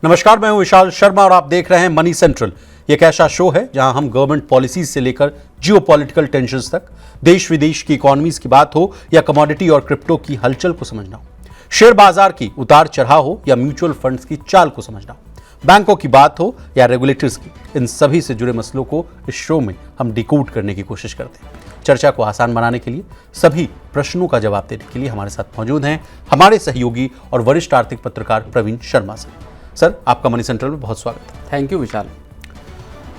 नमस्कार, मैं हूं विशाल शर्मा और आप देख रहे हैं मनी सेंट्रल। ये एक ऐसा शो है जहां हम गवर्नमेंट पॉलिसीज से लेकर जियोपॉलिटिकल टेंशन्स तक, देश विदेश की इकोनॉमीज की बात हो या कमोडिटी और क्रिप्टो की हलचल को समझना हो, शेयर बाजार की उतार चढ़ाव हो या म्यूचुअल फंड्स की चाल को समझना हो, बैंकों की बात हो या रेगुलेटर्स की, इन सभी से जुड़े मसलों को इस शो में हम डिकोड करने की कोशिश करते हैं। चर्चा को आसान बनाने के लिए, सभी प्रश्नों का जवाब देने के लिए हमारे साथ मौजूद हैं हमारे सहयोगी और वरिष्ठ आर्थिक पत्रकार प्रवीण शर्मा सर, आपका मनी सेंट्रल में बहुत स्वागत है। थैंक यू विशाल।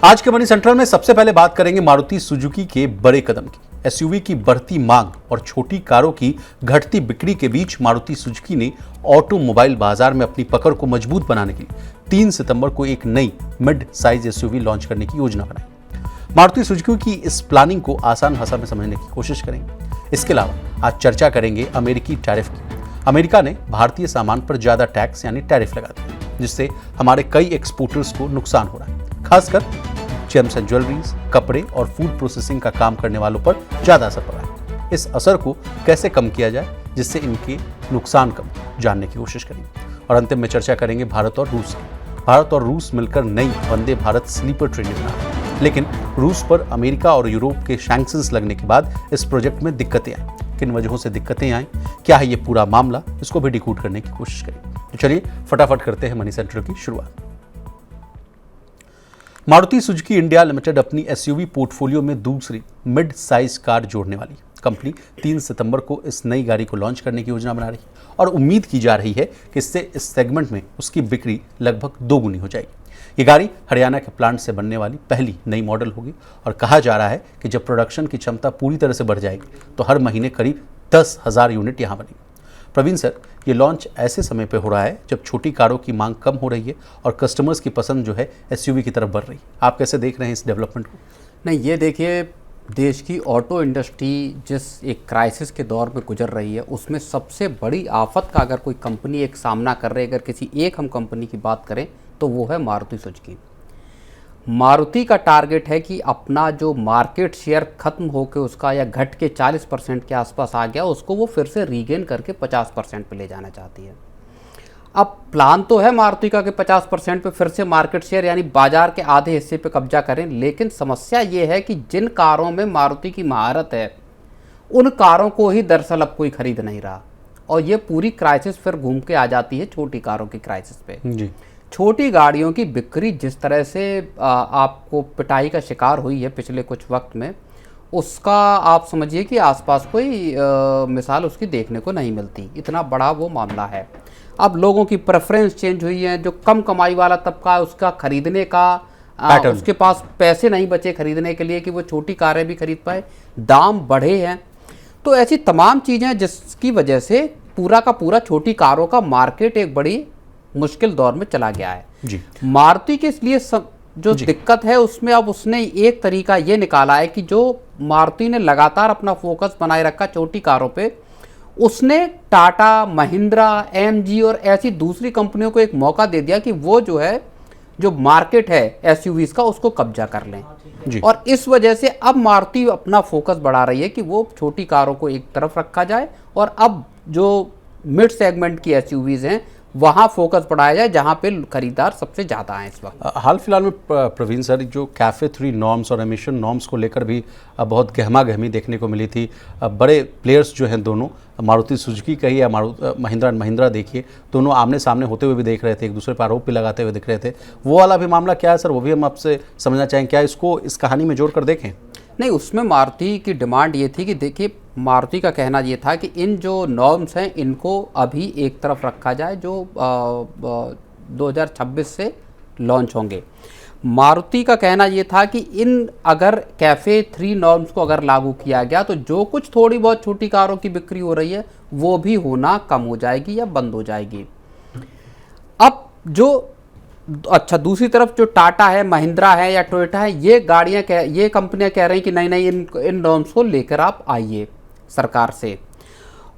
आज के मनी सेंट्रल में सबसे पहले बात करेंगे मारुति सुजुकी के बड़े कदम की। एसयूवी की बढ़ती मांग और छोटी कारों की घटती बिक्री के बीच मारुति सुजुकी ने ऑटोमोबाइल बाजार में अपनी पकड़ को मजबूत बनाने के लिए 3 सितंबर को एक नई मिड साइज एसयूवी लॉन्च करने की योजना बनाई। मारुति सुजुकी की इस प्लानिंग को आसान भाषा में समझने की कोशिश करेंगे। इसके अलावा आज चर्चा करेंगे अमेरिकी टैरिफ की। अमेरिका ने भारतीय सामान पर ज्यादा टैक्स यानी टैरिफ लगा दिया, जिससे हमारे कई एक्सपोर्टर्स को नुकसान हो रहा है। खासकर जेम्स एंड ज्वेलरीज, कपड़े और फूड प्रोसेसिंग का काम करने वालों पर ज्यादा असर पड़ा है। इस असर को कैसे कम किया जाए जिससे इनके नुकसान कम, जानने की कोशिश करेंगे। और अंतिम में चर्चा करेंगे भारत और रूस की। भारत और रूस मिलकर नई वंदे भारत स्लीपर ट्रेनें बना रहे हैं, लेकिन रूस पर अमेरिका और यूरोप के सैंक्शंस लगने के बाद इस प्रोजेक्ट में दिक्कतें आई। किन वजहों से दिक्कतें आई, क्या है ये पूरा मामला, इसको भी डिकोड करने की कोशिश करेंगे। तो चलिए फटाफट करते हैं मनी सेंट्रल की शुरुआत। मारुति सुजुकी इंडिया लिमिटेड अपनी एसयूवी पोर्टफोलियो में दूसरी मिड साइज कार जोड़ने वाली कंपनी 3 सितंबर को इस नई गाड़ी को लॉन्च करने की योजना बना रही है और उम्मीद की जा रही है कि इससे इस सेगमेंट में उसकी बिक्री लगभग 2 गुनी हो जाएगी। ये गाड़ी हरियाणा के प्लांट से बनने वाली पहली नई मॉडल होगी और कहा जा रहा है कि जब प्रोडक्शन की क्षमता पूरी तरह से बढ़ जाएगी तो हर महीने करीब 10,000 यूनिट यहाँ बनेगी। प्रवीण सर, ये लॉन्च ऐसे समय पे हो रहा है जब छोटी कारों की मांग कम हो रही है और कस्टमर्स की पसंद जो है एसयूवी की तरफ बढ़ रही है। आप कैसे देख रहे हैं इस डेवलपमेंट को? नहीं, ये देखिए, देश की ऑटो इंडस्ट्री जिस एक क्राइसिस के दौर में गुजर रही है, उसमें सबसे बड़ी आफत का अगर कोई कंपनी एक सामना कर रही है, अगर किसी एक हम कंपनी की बात करें तो वो है मारुति सुजुकी। मारुति का टारगेट है कि अपना जो मार्केट शेयर खत्म होकर उसका या घट के 40% के आसपास आ गया, उसको वो फिर से रीगेन करके 50% पे ले जाना चाहती है। अब प्लान तो है मारुति का कि 50% पे फिर से मार्केट शेयर यानी बाजार के आधे हिस्से पे कब्जा करें, लेकिन समस्या ये है कि जिन कारों में मारुति की महारत है उन कारों को ही दरअसल अब कोई खरीद नहीं रहा, और ये पूरी क्राइसिस फिर घूम के आ जाती है छोटी कारों की क्राइसिस पे। जी, छोटी गाड़ियों की बिक्री जिस तरह से आपको पिटाई का शिकार हुई है पिछले कुछ वक्त में, उसका आप समझिए कि आसपास कोई मिसाल उसकी देखने को नहीं मिलती। इतना बड़ा वो मामला है। अब लोगों की प्रेफरेंस चेंज हुई है। जो कम कमाई वाला तबका है उसका खरीदने का उसके पास पैसे नहीं बचे खरीदने के लिए कि वो छोटी कारें भी खरीद पाए, दाम बढ़े हैं। तो ऐसी तमाम चीज़ें जिसकी वजह से पूरा का पूरा छोटी कारों का मार्केट एक बड़ी मुश्किल दौर में चला गया है। जी, मारुति के इसलिए जो दिक्कत है उसमें अब उसने एक तरीका ये निकाला है कि जो मारुति ने लगातार अपना फोकस बनाए रखा छोटी कारों पे, उसने टाटा, महिंद्रा, एमजी और ऐसी दूसरी कंपनियों को एक मौका दे दिया कि वो जो है जो मार्केट है एसयूवीज का उसको कब्जा कर लें जी। और इस वजह से अब मारुति अपना फोकस बढ़ा रही है कि वो छोटी कारों को एक तरफ रखा जाए और अब जो मिड सेगमेंट की एसयूवीज हैं वहाँ फोकस बढ़ाया जाए जहाँ पे खरीदार सबसे ज़्यादा हैं इस वक्त। हाल फिलहाल में प्रवीण सर, जो कैफे 3 नॉर्म्स और एमिशन नॉर्म्स को लेकर भी बहुत गहमा गहमी देखने को मिली थी। बड़े प्लेयर्स जो हैं दोनों, मारुति सुजुकी कही या महिंद्रा एंड महिंद्रा, देखिए दोनों आमने सामने होते हुए भी देख रहे थे, एक दूसरे पर आरोप भी लगाते हुए दिख रहे थे। वो वाला भी मामला क्या है सर, वो भी हम आपसे समझना चाहेंगे। क्या इसको इस कहानी में जोड़ कर देखें? नहीं, उसमें मारुति की डिमांड ये थी कि देखिए, मारुति का कहना ये था कि इन जो नॉर्म्स हैं इनको अभी एक तरफ रखा जाए जो 2026 से लॉन्च होंगे। मारुति का कहना ये था कि इन अगर कैफ़े 3 नॉर्म्स को अगर लागू किया गया तो जो कुछ थोड़ी बहुत छोटी कारों की बिक्री हो रही है वो भी होना कम हो जाएगी या बंद हो जाएगी। अब अच्छा, दूसरी तरफ जो टाटा है, महिंद्रा है या टोयोटा है, ये कंपनियां कह रही हैं कि नहीं, इन नॉर्म्स को लेकर आप आइए सरकार से।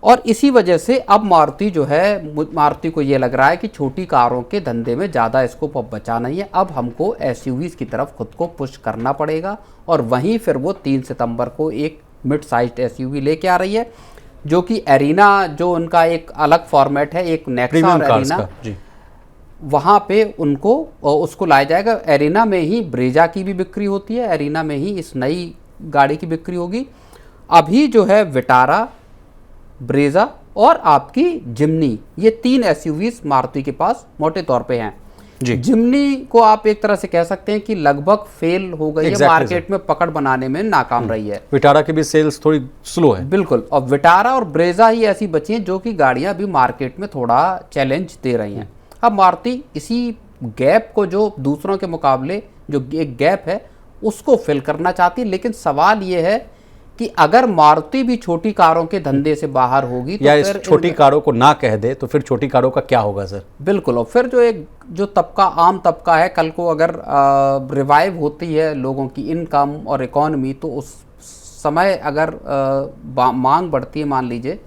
और इसी वजह से अब मारुति को ये लग रहा है कि छोटी कारों के धंधे में ज़्यादा स्कोप अब बचा नहीं है। अब हमको एसयूवीज़ की तरफ खुद को पुश करना पड़ेगा और वहीं फिर वो 3 सितंबर को एक मिड साइज्ड एसयूवी लेके आ रही है, जो कि एरीना, जो उनका एक अलग फॉर्मेट है, एक नेक्सा और एरीना, वहाँ पे उनको उसको लाया जाएगा। एरिना में ही ब्रेजा की भी बिक्री होती है, एरिना में ही इस नई गाड़ी की बिक्री होगी। अभी जो है विटारा, ब्रेजा और आपकी जिम्नी, ये 3 एसयूवीज मारुति के पास मोटे तौर पे हैं। जिम्नी को आप एक तरह से कह सकते हैं कि लगभग फेल हो गई है, मार्केट में पकड़ बनाने में नाकाम रही है। विटारा की भी सेल्स थोड़ी स्लो है। बिल्कुल, और विटारा और ब्रेजा ही ऐसी बची हैं जो कि गाड़ियां अभी मार्केट में थोड़ा चैलेंज दे रही हैं। अब मारुति इसी गैप को, जो दूसरों के मुकाबले जो एक गैप है, उसको फिल करना चाहती है। लेकिन सवाल ये है कि अगर मारुति भी छोटी कारों के धंधे से बाहर होगी तो या फिर छोटी कारों को ना कह दे तो फिर छोटी कारों का क्या होगा सर? बिल्कुल, और फिर जो तबका, आम तबका है, कल को अगर रिवाइव होती है लोगों की इनकम और इकोनॉमी, तो उस समय अगर मांग बढ़ती है मान लीजिए,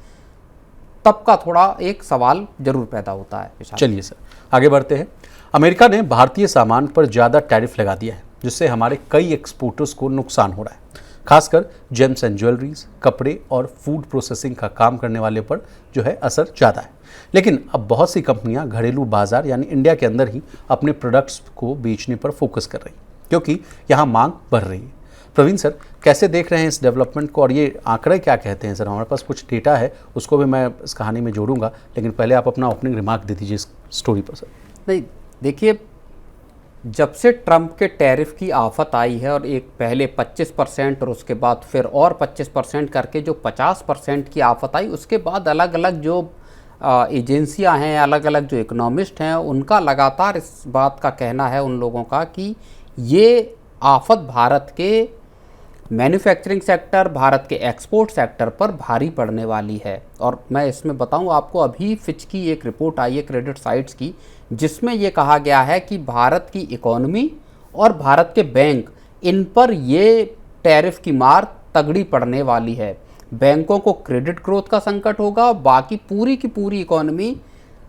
तब का थोड़ा एक सवाल जरूर पैदा होता है। चलिए सर आगे बढ़ते हैं। अमेरिका ने भारतीय सामान पर ज़्यादा टैरिफ लगा दिया है, जिससे हमारे कई एक्सपोर्टर्स को नुकसान हो रहा है। खासकर जेम्स एंड ज्वेलरीज, कपड़े और फूड प्रोसेसिंग का काम करने वाले पर जो है असर ज़्यादा है। लेकिन अब बहुत सी कंपनियां घरेलू बाजार यानी इंडिया के अंदर ही अपने प्रोडक्ट्स को बेचने पर फोकस कर रही हैं, क्योंकि यहाँ मांग बढ़ रही है। प्रवीण सर, कैसे देख रहे हैं इस डेवलपमेंट को और ये आंकड़े क्या कहते हैं सर? हमारे पास कुछ डेटा है, उसको भी मैं इस कहानी में जोड़ूंगा, लेकिन पहले आप अपना ओपनिंग रिमार्क दे दीजिए इस स्टोरी पर सर। नहीं, देखिए, जब से ट्रंप के टैरिफ की आफत आई है और एक पहले 25% और उसके बाद फिर और 25% करके जो 50% की आफत आई, उसके बाद अलग अलग जो एजेंसियां हैं, अलग अलग जो इकोनॉमिस्ट हैं, उनका लगातार इस बात का कहना है उन लोगों का कि ये आफत भारत के मैन्युफैक्चरिंग सेक्टर, भारत के एक्सपोर्ट सेक्टर पर भारी पड़ने वाली है। और मैं इसमें बताऊं आपको, अभी फिच की एक रिपोर्ट आई है क्रेडिट साइट्स की, जिसमें ये कहा गया है कि भारत की इकोनॉमी और भारत के बैंक, इन पर ये टैरिफ की मार तगड़ी पड़ने वाली है। बैंकों को क्रेडिट ग्रोथ का संकट होगा, बाकी पूरी की पूरी इकोनॉमी,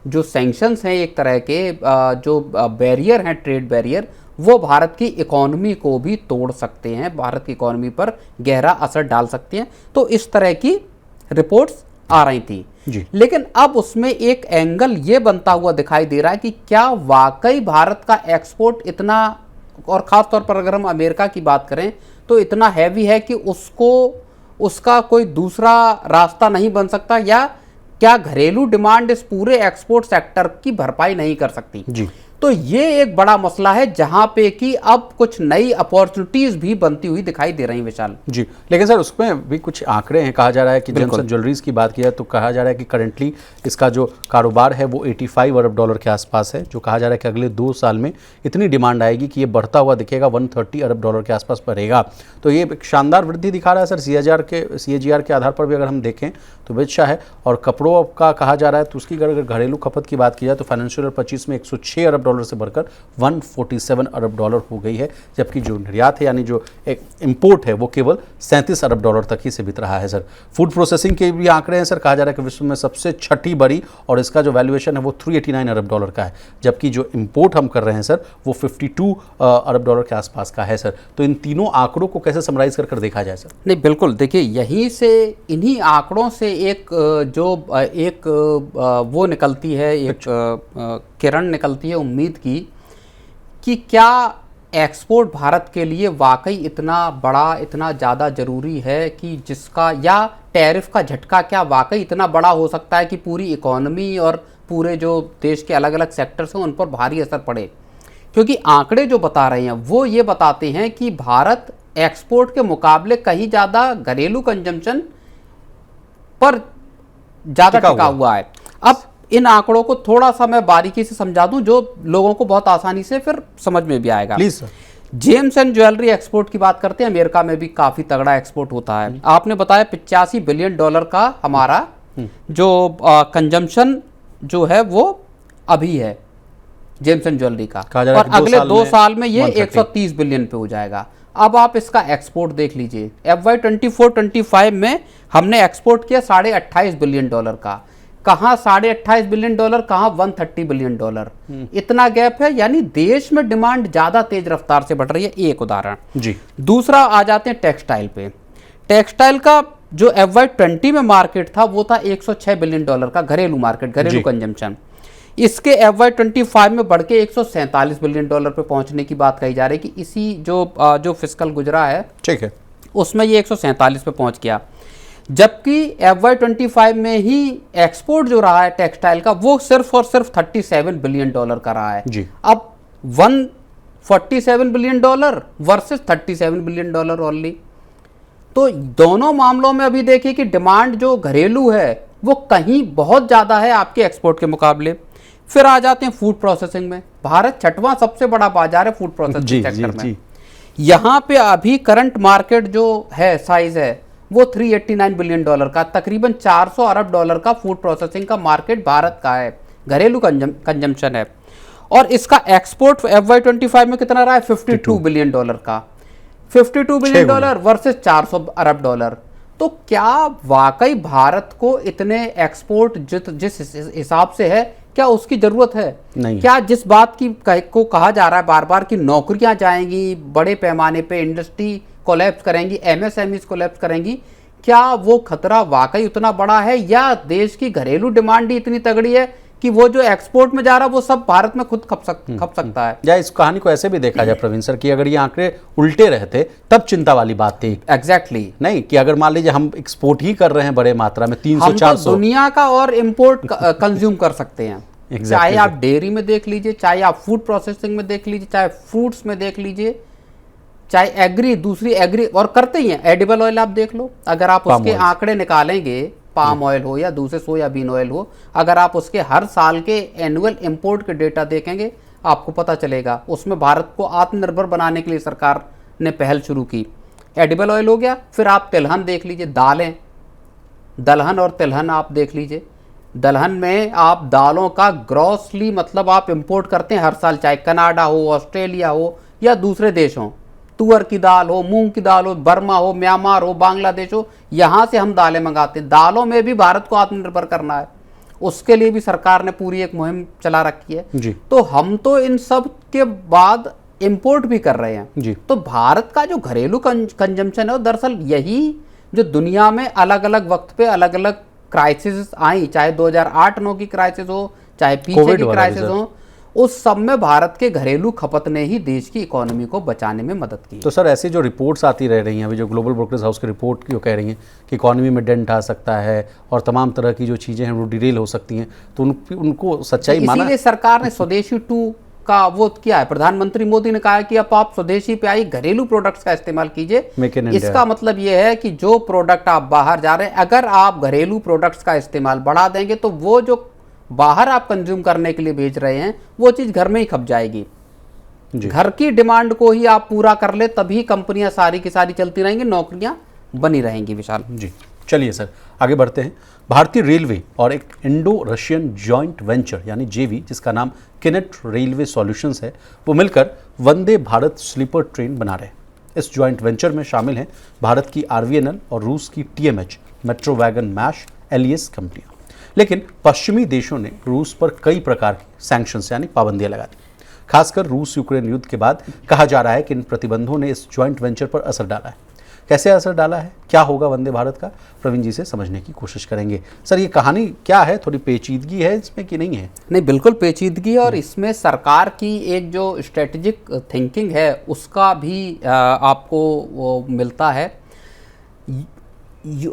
जो सैंक्शंस हैं एक तरह के, जो बैरियर हैं, ट्रेड बैरियर, वो भारत की इकोनॉमी को भी तोड़ सकते हैं, भारत की इकोनॉमी पर गहरा असर डाल सकते हैं। तो इस तरह की रिपोर्ट्स आ रही थी जी। लेकिन अब उसमें एक एंगल ये बनता हुआ दिखाई दे रहा है कि क्या वाकई भारत का एक्सपोर्ट इतना, और ख़ास तौर पर अगर हम अमेरिका की बात करें, तो इतना हैवी है कि उसका कोई दूसरा रास्ता नहीं बन सकता, या क्या घरेलू डिमांड इस पूरे एक्सपोर्ट सेक्टर की भरपाई नहीं कर सकती जी। तो ये एक बड़ा मसला है, जहां पे कि अब कुछ नई अपॉर्चुनिटीज भी बनती हुई दिखाई दे रही विशाल जी। लेकिन सर उसमें भी कुछ आंकड़े हैं। कहा जा रहा है कि जेम्स एंड ज्वेलरीज की बात किया तो कहा जा रहा है कि करंटली इसका जो कारोबार है वो $85 अरब के आसपास है, जो कहा जा रहा है कि अगले 2 साल में इतनी डिमांड आएगी कि ये बढ़ता हुआ दिखेगा, $130 अरब के आसपास बढ़ेगा। तो ये एक शानदार वृद्धि दिखा रहा है सर। CAGR के आधार पर भी अगर हम देखें तो बेहद है। और कपड़ों का कहा जा रहा है तो उसकी अगर घरेलू खपत की बात की जाए तो फाइनेंशियल ईयर 25 में $106 अरब से बढ़कर $147 अरब हो गई है, जबकि जो निर्यात है यानी जो एक इंपोर्ट है वो केवल $37 अरब तक ही सीमित रहा है सर। फूड प्रोसेसिंग के भी आंकड़े हैं सर। कहा जा रहा है कि विश्व में सबसे छठी बड़ी और इसका जो वैल्यूएशन है वो $389 अरब का है, जबकि जो इंपोर्ट हम कर रहे हैं सर वो $52 अरब के आसपास का है सर। तो इन तीनों आंकड़ों को कैसे समराइज कर देखा जाए सर? नहीं, बिल्कुल, देखिए, यहीं से, इन्हीं आंकड़ों से एक वो निकलती है, एक किरण निकलती है उम्मीद की कि क्या एक्सपोर्ट भारत के लिए वाकई इतना बड़ा, इतना ज़्यादा ज़रूरी है कि जिसका, या टैरिफ का झटका क्या वाकई इतना बड़ा हो सकता है कि पूरी इकोनॉमी और पूरे जो देश के अलग अलग सेक्टर्स हैं उन पर भारी असर पड़े। क्योंकि आंकड़े जो बता रहे हैं वो ये बताते हैं कि भारत एक्सपोर्ट के मुकाबले कहीं ज़्यादा घरेलू कंजम्पशन पर ज़्यादा टिका हुआ है। अब इन आंकड़ों को थोड़ा सा मैं बारीकी से समझा दूं, जो लोगों को बहुत आसानी से फिर समझ में भी आएगा। Please sir. James and jewellery export की बात करते हैं, अमेरिका में भी काफी तगड़ा एक्सपोर्ट होता है। आपने बताया $85 बिलियन का हमारा जो कंजम्पशन जो है वो अभी है जेम्स एंड ज्वेलरी का, और अगले 2 साल में ये 130 बिलियन पे हो जाएगा। अब आप इसका एक्सपोर्ट देख लीजिए, FY 24-25 में हमने एक्सपोर्ट किया $28.5 बिलियन का। कहाँ $28.5 बिलियन, कहाँ $130 बिलियन। इतना गैप है, यानी देश में डिमांड ज्यादा तेज रफ्तार से बढ़ रही है। एक उदाहरण जी। दूसरा आ जाते हैं टेक्सटाइल पे। टेक्सटाइल का जो FY 20 में मार्केट था वो था $106 बिलियन का, घरेलू मार्केट, घरेलू कंजम्पशन। इसके FY25 में बढ़ के $147 बिलियन पे पहुंचने की बात कही जा रही है कि इसी जो फिस्कल गुजरा है, ठीक है, उसमें ये 147 पे पहुंच गया। जबकि FY25 में ही एक्सपोर्ट जो रहा है टेक्सटाइल का, वो सिर्फ और सिर्फ $37 बिलियन का रहा है जी। अब $147 बिलियन वर्सेस $37 बिलियन ओनली। तो दोनों मामलों में अभी देखिए कि डिमांड जो घरेलू है वो कहीं बहुत ज़्यादा है आपके एक्सपोर्ट के मुकाबले। फिर आ जाते हैं फूड प्रोसेसिंग में। भारत 6वां सबसे बड़ा बाजार है फूड प्रोसेसिंग सेक्टर में। यहाँ पे अभी करंट मार्केट जो है साइज है वो $389 बिलियन का, तकरीबन $400 अरब का फूड प्रोसेसिंग का मार्केट भारत का है, घरेलू कंजम्पशन है। और इसका एक्सपोर्ट FY25 में कितना रहा है? $52 बिलियन का, $52 बिलियन वर्सेस $400 अरब। तो क्या वाकई भारत को इतने एक्सपोर्ट जिस हिसाब से है, क्या उसकी जरूरत है? नहीं। क्या जिस बात को कहा जा रहा है बार बार कि नौकरियां जाएंगी, बड़े पैमाने पे इंडस्ट्री कोलैप्स करेंगी, MSMEs कोलैप्स करेंगी, क्या वो खतरा वाकई उतना बड़ा है, या देश की घरेलू डिमांड ही इतनी तगड़ी है कि वो जो एक्सपोर्ट में जा रहा है वो सब भारत में खुद खप सकता है? या इस कहानी को ऐसे भी देखा जाए प्रवीण सर कि अगर ये आंकड़े उल्टे रहते तब चिंता वाली बात थी। एग्जैक्टली नहीं कि अगर मान लीजिए हम एक्सपोर्ट ही कर रहे हैं बड़े मात्रा में 300-400, हम तो दुनिया का और इंपोर्ट कंज्यूम कर सकते हैं। चाहे आप डेयरी में देख लीजिए, चाहे आप फूड प्रोसेसिंग में देख लीजिए, चाहे फ्रूट्स में देख लीजिए, चाहे दूसरी एग्री, और करते ही हैं। एडिबल ऑयल आप देख लो, अगर आप उसके आंकड़े निकालेंगे, पाम ऑयल हो या दूसरे सोयाबीन ऑयल हो, अगर आप उसके हर साल के एनुअल इंपोर्ट के डेटा देखेंगे आपको पता चलेगा। उसमें भारत को आत्मनिर्भर बनाने के लिए सरकार ने पहल शुरू की। एडिबल ऑयल हो गया, फिर आप तिलहन देख लीजिए, दालें, दलहन और तिलहन आप देख लीजिए। दलहन में आप दालों का ग्रॉसली मतलब आप इंपोर्ट करते हैं हर साल, चाहे कनाडा हो, ऑस्ट्रेलिया हो या दूसरे देश हों। तुअर की दाल हो, मूंग की दाल हो, बर्मा हो, म्यांमार हो, बांग्लादेश हो, यहाँ से हम दालें मंगाते हैं। दालों में भी भारत को आत्मनिर्भर करना है, उसके लिए भी सरकार ने पूरी एक मुहिम चला रखी है जी। तो हम तो इन सब के बाद इंपोर्ट भी कर रहे हैं जी। तो भारत का जो घरेलू कंजम्पशन है, दरअसल यही जो दुनिया में अलग अलग वक्त पे अलग अलग क्राइसिस आई, चाहे 2008-9 की क्राइसिस हो, चाहे पीछे की क्राइसिस हो, उस सब में भारत के घरेलू खपत ने ही देश की इकोनॉमी को बचाने में मदद की। तो सर ऐसी जो रिपोर्ट्स आती रह रही हैं, अभी जो ग्लोबल ब्रोकरेज हाउस की रिपोर्ट जो कह रही हैं कि इकोनॉमी में डेंट आ सकता है और तमाम तरह की जो चीज़ें हैं वो डिरेल हो सकती हैं, तो उनको सच्चाई माना? इसीलिए सरकार ने स्वदेशी 2 का वो किया है। प्रधानमंत्री मोदी ने कहा है कि अब आप स्वदेशी पे आई घरेलू प्रोडक्ट्स का इस्तेमाल कीजिए। इसका मतलब ये है कि जो प्रोडक्ट आप बाहर जा रहे हैं, अगर आप घरेलू प्रोडक्ट्स का इस्तेमाल बढ़ा देंगे तो वो जो बाहर आप कंज्यूम करने के लिए भेज रहे हैं वो चीज़ घर में ही खप जाएगी। घर की डिमांड को ही आप पूरा कर ले, तभी कंपनियां सारी की सारी चलती रहेंगी, नौकरियां बनी रहेंगी। विशाल जी, चलिए सर आगे बढ़ते हैं। भारतीय रेलवे और एक इंडो रशियन जॉइंट वेंचर यानी JV, जिसका नाम किनेट रेलवे सॉल्यूशंस है, वो मिलकर वंदे भारत स्लीपर ट्रेन बना रहे हैं। इस जॉइंट वेंचर में शामिल हैं भारत की RVNL और रूस की TMH Metrowagonmash LES कंपनियां। लेकिन पश्चिमी देशों ने रूस पर कई प्रकार की सैंक्शंस यानी पाबंदियां लगा दी। खासकर रूस यूक्रेन युद्ध के बाद कहा जा रहा है कि इन प्रतिबंधों ने इस जॉइंट वेंचर पर असर डाला है। कैसे असर डाला है, क्या होगा वंदे भारत का, प्रवीण जी से समझने की कोशिश करेंगे। सर ये कहानी क्या है, थोड़ी पेचीदगी है इसमें कि नहीं है? नहीं, बिल्कुल पेचीदगी है, और इसमें सरकार की एक जो स्ट्रेटेजिक थिंकिंग है उसका भी आपको वो मिलता है,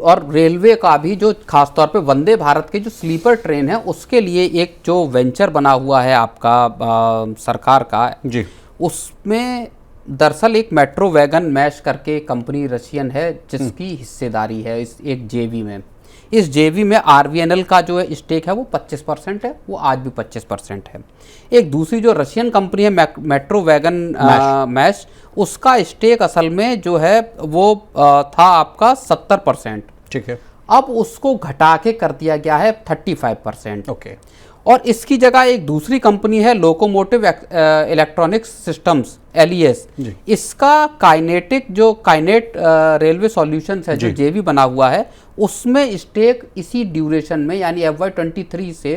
और रेलवे का भी जो खासतौर पे वंदे भारत के जो स्लीपर ट्रेन है उसके लिए एक जो वेंचर बना हुआ है आपका सरकार का जी, उसमें दरअसल एक मेट्रो वैगन मैश करके कंपनी रशियन है जिसकी हिस्सेदारी है इस एक JV में। इस JV में RVNL का जो है स्टेक है वो 25% है, वो आज भी 25% है। एक दूसरी जो रशियन कंपनी है मेट्रो वैगन मैश, उसका स्टेक असल में जो है वो था आपका 70%। ठीक है, अब उसको घटा के कर दिया गया है 35%। ओके। और इसकी जगह एक दूसरी कंपनी है लोकोमोटिव इलेक्ट्रॉनिक्स सिस्टम्स LES। इसका काइनेट रेलवे सॉल्यूशंस है जो JV बना हुआ है, उसमें स्टेक इसी ड्यूरेशन में यानी FY23 से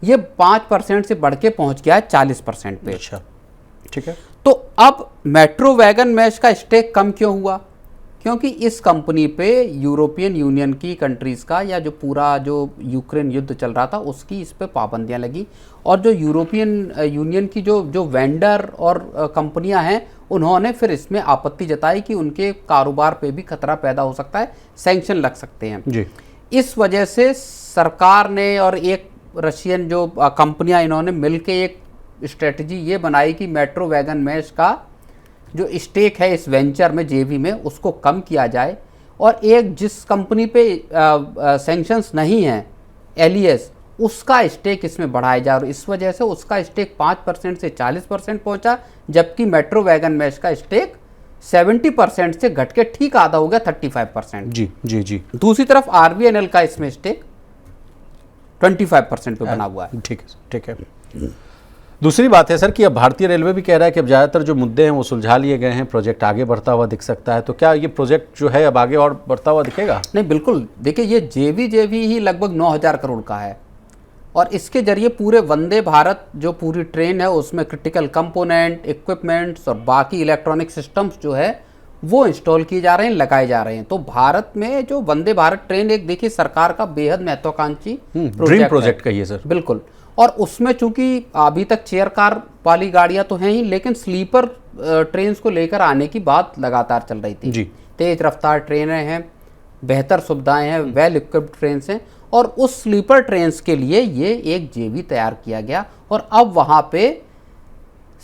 ये 5% से बढ़ के पहुंच गया है 40% पे। अच्छा, ठीक है। तो अब मेट्रो वैगन मैश का स्टेक कम क्यों हुआ? क्योंकि इस कंपनी पे यूरोपियन यूनियन की कंट्रीज़ का या जो पूरा जो यूक्रेन युद्ध चल रहा था उसकी इस पे पाबंदियां लगी, और जो यूरोपियन यूनियन की जो वेंडर और कंपनियां हैं उन्होंने फिर इसमें आपत्ति जताई कि उनके कारोबार पे भी खतरा पैदा हो सकता है, सैंक्शन लग सकते हैं जी। इस वजह से सरकार ने और एक रशियन जो कंपनियां इन्होंने मिलके एक स्ट्रेटजी ये बनाई कि मेट्रो वैगन मैश का जो स्टेक है इस वेंचर में, जेवी में, उसको कम किया जाए, और एक जिस कंपनी पे सैंक्शंस नहीं हैं, एलियस, उसका स्टेक इसमें बढ़ाया जाए, और इस वजह से उसका स्टेक 5% से 40% पहुंचा, जबकि मेट्रो वैगन मैश का स्टेक 70% से घट के ठीक आधा हो गया 35%। जी जी जी। दूसरी तरफ आरबीएनएल का इसमें स्टेक 25% पे बना हुआ है। ठीक है, ठीक है। दूसरी बात है सर कि अब भारतीय रेलवे भी कह रहा है कि अब ज़्यादातर जो मुद्दे हैं वो सुलझा लिए गए हैं, प्रोजेक्ट आगे बढ़ता हुआ दिख सकता है, तो क्या ये प्रोजेक्ट जो है अब आगे और बढ़ता हुआ दिखेगा? नहीं, बिल्कुल। देखिए, ये जेवी ही लगभग 9,000 करोड़ का है, और इसके जरिए पूरे वंदे भारत जो पूरी ट्रेन है उसमें क्रिटिकल कंपोनेंट, इक्विपमेंट्स और बाकी इलेक्ट्रॉनिक सिस्टम्स जो है वो इंस्टॉल किए जा रहे हैं, लगाए जा रहे हैं। तो भारत में जो वंदे भारत ट्रेन एक देखिए सरकार का बेहद महत्वाकांक्षी ड्रीम प्रोजेक्ट कहिए सर। बिल्कुल। और उसमें चूंकि अभी तक चेयर कार वाली गाड़ियां तो हैं ही, लेकिन स्लीपर ट्रेन को लेकर आने की बात लगातार चल रही थी जी। तेज रफ्तार ट्रेनें हैं, बेहतर सुविधाएं हैं, वेल इक्विप्ड ट्रेन हैं, और उस स्लीपर ट्रेन के लिए ये एक जेवी तैयार किया गया, और अब वहां पे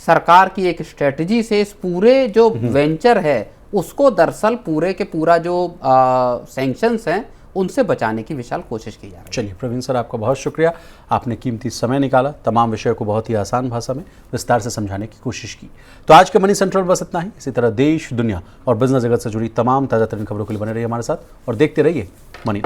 सरकार की एक स्ट्रेटजी से इस पूरे जो वेंचर है उसको दरअसल पूरे के पूरा जो सैंक्शंस हैं उनसे बचाने की विशाल कोशिश की जा रही है। चलिए प्रवीण सर, आपका बहुत शुक्रिया, आपने कीमती समय निकाला, तमाम विषयों को बहुत ही आसान भाषा में विस्तार से समझाने की कोशिश की। तो आज के मनी सेंट्रल बस इतना ही। इसी तरह देश, दुनिया और बिजनेस जगत से जुड़ी तमाम ताज़ा तरीन खबरों के लिए बने रहिए हमारे साथ और देखते रहिए मनी।